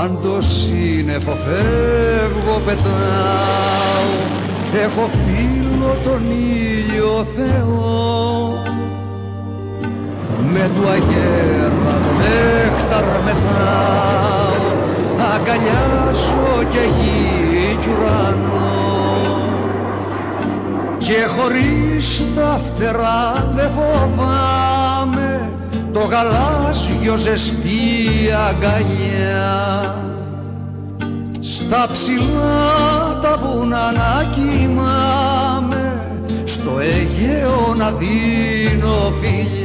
Σαν το σύννεφο φεύγω πετάω, έχω φίλο τον ήλιο Θεό. Με του αγέρα τον νέχταρ μεθάω, αγκαλιάζω και γη κι ουρανό. Και χωρίς τα φτερά δε φοβάμαι το γαλάζιο ζεστή αγκαλιά. Στα ψηλά τα βουνά να κοιμάμαι, στο Αιγαίο να δίνω φιλιά.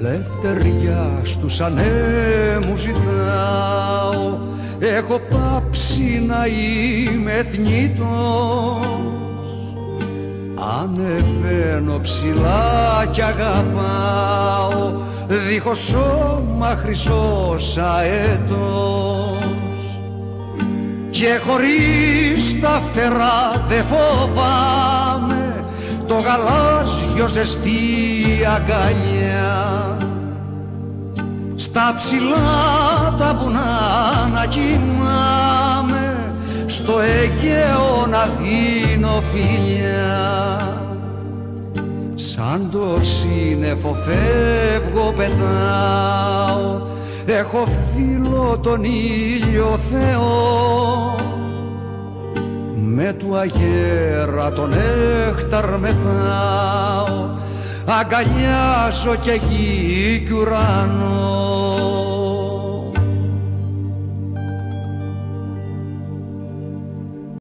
Λευτεριά στους ανέμους ζητάω, έχω πάψει να είμαι θνητός. Ανεβαίνω ψηλά κι αγαπάω, δίχως σώμα χρυσός αετός. Και χωρίς τα φτερά δε φοβάμαι το γαλάζιο ζεστή αγκαλιά. Στα ψηλά τα βουνά να κοιμάμαι, στο Αιγαίο να δίνω φιλιά. Σαν το σύννεφο φεύγω πετάω, έχω φίλο τον ήλιο Θεό. Με του αγέρα τον νέχταρ μεθάω, αγκαλιάζω και γη κι ουρανό.